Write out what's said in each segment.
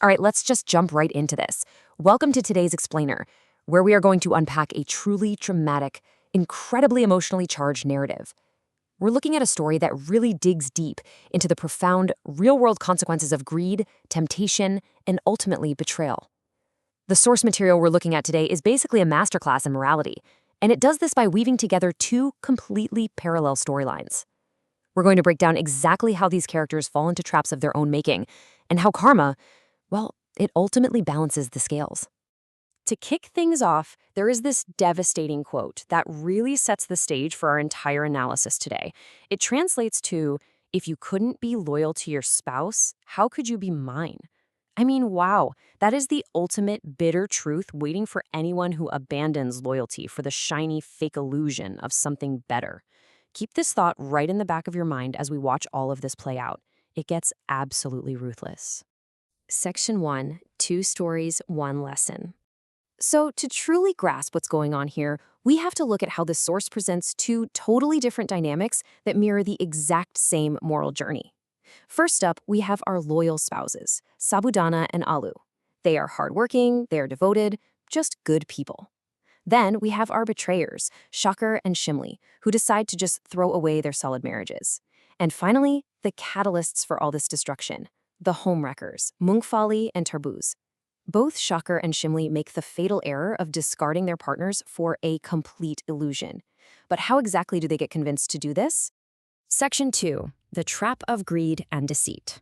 All right, let's just jump right into this. Welcome to today's Explainer, where we are going to unpack a truly dramatic, incredibly emotionally charged narrative. We're looking at a story that really digs deep into the profound, real-world consequences of greed, temptation, and ultimately betrayal. The source material we're looking at today is basically a masterclass in morality, and it does this by weaving together two completely parallel storylines. We're going to break down exactly how these characters fall into traps of their own making, and how karma, well, it ultimately balances the scales. To kick things off, there is this devastating quote that really sets the stage for our entire analysis today. It translates to, "If you couldn't be loyal to your spouse, how could you be mine?" I mean, wow, that is the ultimate bitter truth waiting for anyone who abandons loyalty for the shiny fake illusion of something better. Keep this thought right in the back of your mind as we watch all of this play out. It gets absolutely ruthless. Section 1, 2 stories, 1 lesson. So to truly grasp what's going on here, we have to look at how the source presents two totally different dynamics that mirror the exact same moral journey. First up, we have our loyal spouses, Sabudana and Alu. They are hardworking, they are devoted, just good people. Then we have our betrayers, Shakar and Shimli, who decide to just throw away their solid marriages. And finally, the catalysts for all this destruction, the homewreckers, Mungfali and Tarbuz. Both Shakar and Shimli make the fatal error of discarding their partners for a complete illusion. But how exactly do they get convinced to do this? Section 2, the trap of greed and deceit.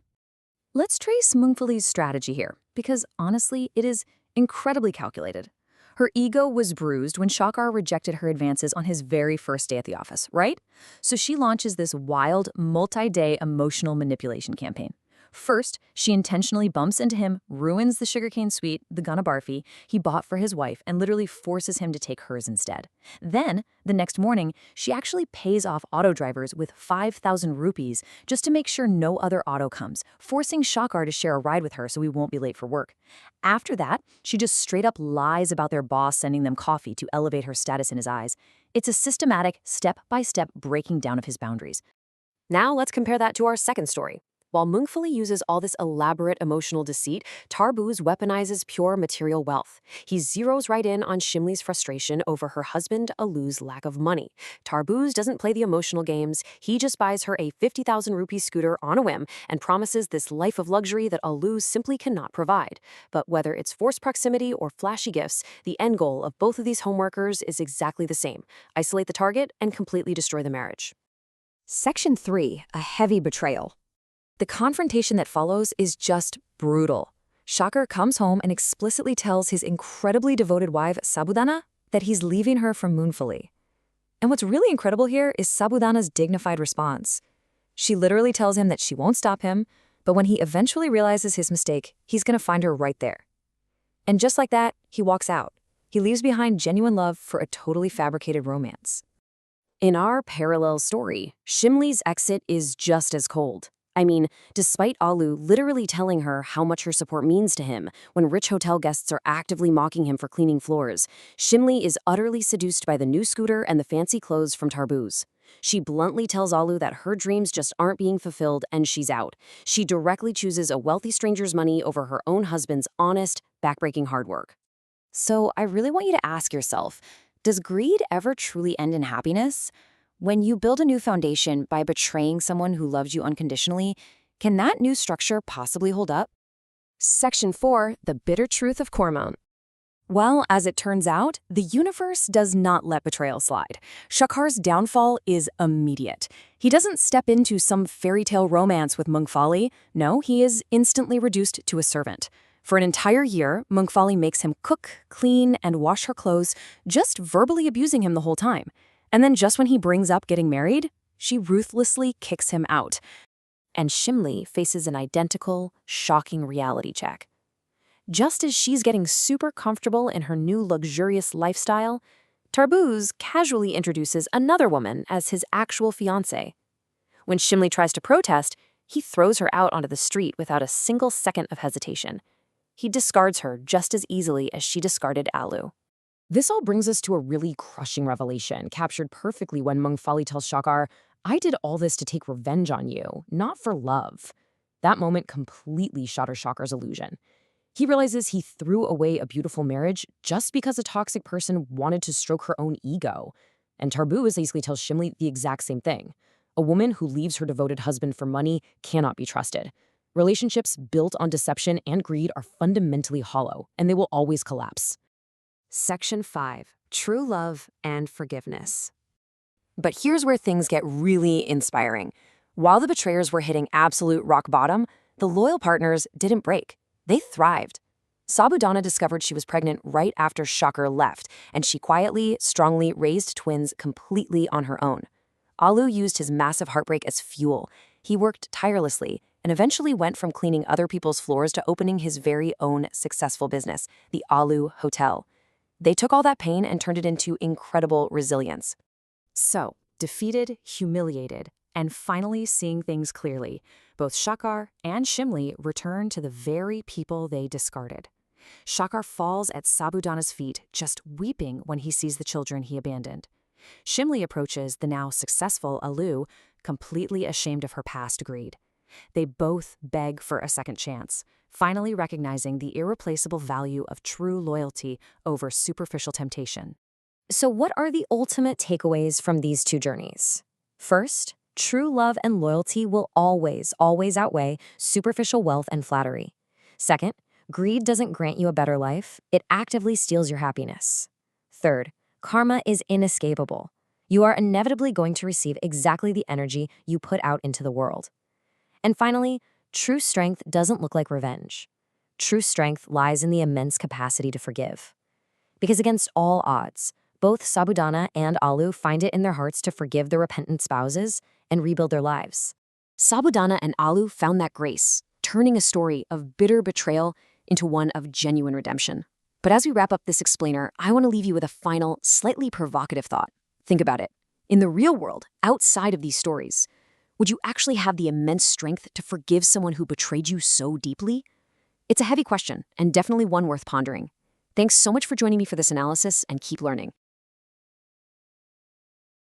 Let's trace Mungfali's strategy here, because honestly, it is incredibly calculated. Her ego was bruised when Shakar rejected her advances on his very first day at the office, right? So she launches this wild, multi-day emotional manipulation campaign. First, she intentionally bumps into him, ruins the sugarcane sweet, the Ghana barfi, he bought for his wife and literally forces him to take hers instead. Then, the next morning, she actually pays off auto drivers with 5,000 rupees just to make sure no other auto comes, forcing Shakar to share a ride with her so he won't be late for work. After that, she just straight up lies about their boss sending them coffee to elevate her status in his eyes. It's a systematic, step-by-step breaking down of his boundaries. Now let's compare that to our second story. While Mungfali uses all this elaborate emotional deceit, Tarbuz weaponizes pure material wealth. He zeroes right in on Shimli's frustration over her husband Alu's lack of money. Tarbuz doesn't play the emotional games. He just buys her a 50,000 rupee scooter on a whim and promises this life of luxury that Alu simply cannot provide. But whether it's forced proximity or flashy gifts, the end goal of both of these homeworkers is exactly the same: isolate the target and completely destroy the marriage. Section 3, a heavy betrayal. The confrontation that follows is just brutal. Shakar comes home and explicitly tells his incredibly devoted wife, Sabudana, that he's leaving her for Mungfali. And what's really incredible here is Sabudana's dignified response. She literally tells him that she won't stop him, but when he eventually realizes his mistake, he's going to find her right there. And just like that, he walks out. He leaves behind genuine love for a totally fabricated romance. In our parallel story, Shimli's exit is just as cold. I mean, despite Alu literally telling her how much her support means to him, when rich hotel guests are actively mocking him for cleaning floors, Shimli is utterly seduced by the new scooter and the fancy clothes from Tarbuz. She bluntly tells Alu that her dreams just aren't being fulfilled and she's out. She directly chooses a wealthy stranger's money over her own husband's honest, backbreaking hard work. So I really want you to ask yourself, does greed ever truly end in happiness? When you build a new foundation by betraying someone who loves you unconditionally, can that new structure possibly hold up? Section 4, the bitter truth of karma. Well, as it turns out, the universe does not let betrayal slide. Shakar's downfall is immediate. He doesn't step into some fairy tale romance with Mungfali. No, he is instantly reduced to a servant. For an entire year, Mungfali makes him cook, clean, and wash her clothes, just verbally abusing him the whole time. And then just when he brings up getting married, she ruthlessly kicks him out. And Shimli faces an identical, shocking reality check. Just as she's getting super comfortable in her new luxurious lifestyle, Tarbuz casually introduces another woman as his actual fiancée. When Shimli tries to protest, he throws her out onto the street without a single second of hesitation. He discards her just as easily as she discarded Alu. This all brings us to a really crushing revelation, captured perfectly when Mungfali tells Shakar, "I did all this to take revenge on you, not for love." That moment completely shatters Shakar's illusion. He realizes he threw away a beautiful marriage just because a toxic person wanted to stroke her own ego. And Tarbu basically tells Shimli the exact same thing. A woman who leaves her devoted husband for money cannot be trusted. Relationships built on deception and greed are fundamentally hollow, and they will always collapse. Section 5. True Love and Forgiveness. But here's where things get really inspiring. While the betrayers were hitting absolute rock bottom, the loyal partners didn't break. They thrived. Sabudana discovered she was pregnant right after Shakar left, and she quietly, strongly raised twins completely on her own. Alu used his massive heartbreak as fuel. He worked tirelessly and eventually went from cleaning other people's floors to opening his very own successful business, the Alu Hotel. They took all that pain and turned it into incredible resilience. So, defeated, humiliated, and finally seeing things clearly, both Shakar and Shimli return to the very people they discarded. Shakar falls at Sabudana's feet, just weeping when he sees the children he abandoned. Shimli approaches the now successful Alu, completely ashamed of her past greed. They both beg for a second chance, finally recognizing the irreplaceable value of true loyalty over superficial temptation. So what are the ultimate takeaways from these two journeys? First, true love and loyalty will always outweigh superficial wealth and flattery. Second, greed doesn't grant you a better life, it actively steals your happiness. Third, karma is inescapable. You are inevitably going to receive exactly the energy you put out into the world. And finally, true strength doesn't look like revenge. True strength lies in the immense capacity to forgive. Because against all odds, both Sabudana and Alu find it in their hearts to forgive their repentant spouses and rebuild their lives. Sabudana and Alu found that grace, turning a story of bitter betrayal into one of genuine redemption. But as we wrap up this explainer, I want to leave you with a final, slightly provocative thought. Think about it. In the real world, outside of these stories, would you actually have the immense strength to forgive someone who betrayed you so deeply? It's a heavy question, and definitely one worth pondering. Thanks so much for joining me for this analysis, and keep learning.